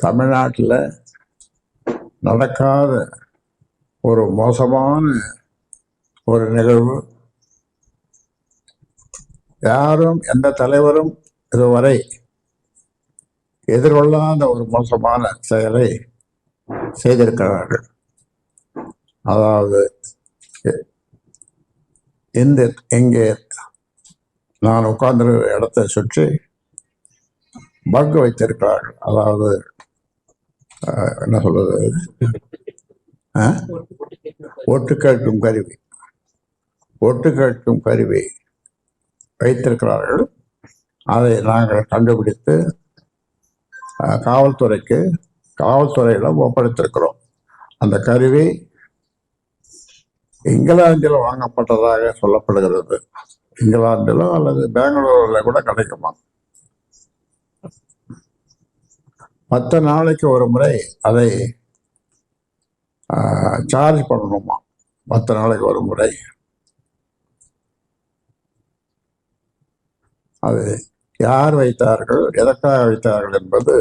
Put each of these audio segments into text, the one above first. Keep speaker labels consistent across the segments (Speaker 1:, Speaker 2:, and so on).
Speaker 1: தமிழ்நாட்டில் நடக்காத ஒரு மோசமான ஒரு நிகழ்வு. யாரும் எந்த தலைவரும் இதுவரை எதிர்கொள்ளாத ஒரு மோசமான செயலை செய்திருக்கிறார்கள். அதாவது இங்கே நான் உட்கார்ந்திருக்கிற இடத்தை சுற்றி பங்கு வைத்திருக்கிறார்கள். அதாவது என்ன சொல்றது, ஒட்டு கேட்கும் கருவி வைத்திருக்கிறார்கள். அதை நாங்கள் கண்டுபிடித்து காவல்துறையிடம் ஒப்படைத்திருக்கிறோம். அந்த கருவி இங்கிலாந்தில் வாங்கப்பட்டதாக சொல்லப்படுகிறது. இங்கிலாந்திலோ அல்லது பெங்களூரில் கூட கிடைக்குமா. 10 நாளைக்கு ஒரு முறை அதை சார்ஜ் பண்ணணுமா. 10 நாளைக்கு ஒரு முறை. அது யார் வைத்தார்கள், எதற்காக வைத்தார்கள் என்பது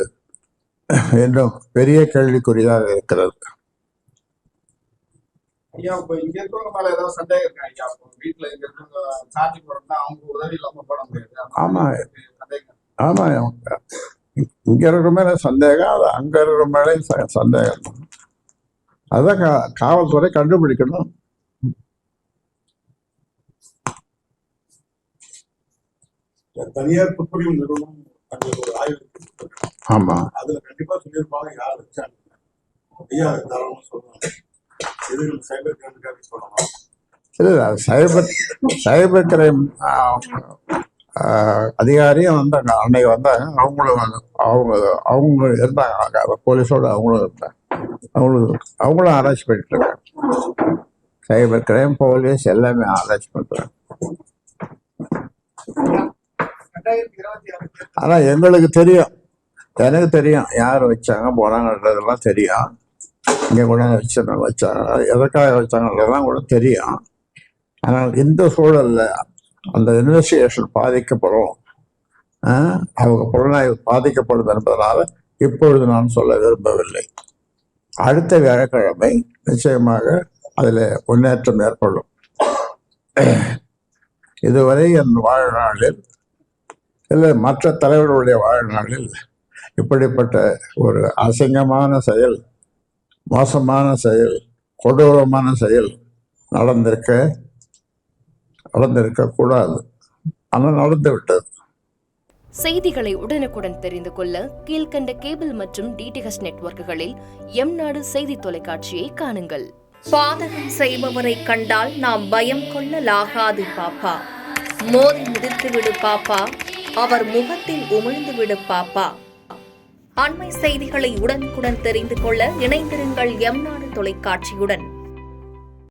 Speaker 1: இன்னும் பெரிய கேள்விக்குறியாக இருக்கிறது. ஆமா ஆமா, இங்க இருக்கிற மேல சந்தேகம், அது அங்க இருக்கிற மேலே சந்தேகம். அதான் காவல்துறை கண்டுபிடிக்கணும்.
Speaker 2: தனியார் துப்புரியும் நிறுவனம் ஆய்வு.
Speaker 1: ஆமா,
Speaker 2: அதுல கண்டிப்பா சொல்லியிருப்பாங்க யார் வச்சாங்க. ஐயா தாராளமா சொல்றாங்க. சைபர் கிரைம் சொல்லணும்.
Speaker 1: இல்ல, சைபர் கிரைம் அதிகாரியும் வந்தாங்க. அன்னைக்கு வந்தாங்க. அவங்க இருந்தாங்க போலீஸோட. அவங்களும் இருந்தாங்க. அவங்களும் அரெஸ்ட் பண்ணிட்டு இருக்காங்க. சைபர் கிரைம், போலீஸ் எல்லாமே அரெஸ்ட் பண்றாங்க. ஆனா எனக்கு தெரியும் யார் வச்சாங்க போனாங்கன்றதெல்லாம் தெரியும். இங்க கூட வச்சாங்க, எதற்காக வச்சாங்கன்றதெல்லாம் கூட தெரியும். ஆனால் இந்த சூழல்ல அந்த இன்வெஸ்டிகேஷன் பாதிக்கப்படும், அவங்க புலனாய்வு பாதிக்கப்படும் என்பதனால இப்பொழுது நான் சொல்ல விரும்பவில்லை. அடுத்த வியாழக்கிழமை நிச்சயமாக அதில் முன்னேற்றம் ஏற்படும். இதுவரை என் வாழ்நாளில், இல்லை மற்ற தலைவர்களுடைய வாழ்நாளில் இப்படிப்பட்ட ஒரு அசிங்கமான செயல், மோசமான செயல், கொடூரமான செயல் நடந்திருக்க கூடாது. ஆனால் நடந்து விட்டது.
Speaker 3: செய்திகளை உடனுக்குடன் தெரிந்து கொள்ள கீழ்கண்ட கேபிள் மற்றும் டிடிஹெச் நெட்வொர்க்குகளில் எம்நாடு செய்தி தொலைக்காட்சியை காணுங்கள்.
Speaker 4: பாதகம் செய்பவரை கண்டால் நாம் பயம் கொள்ளலாகாது பாப்பா. மோதி மிதித்து விடு பாப்பா, அவர் முகத்தில் உமிழ்ந்து விடு பாப்பா. அண்மை செய்திகளை உடனுக்குடன் தெரிந்து கொள்ள இணைந்திருங்கள் எம்நாடு தொலைக்காட்சியுடன்.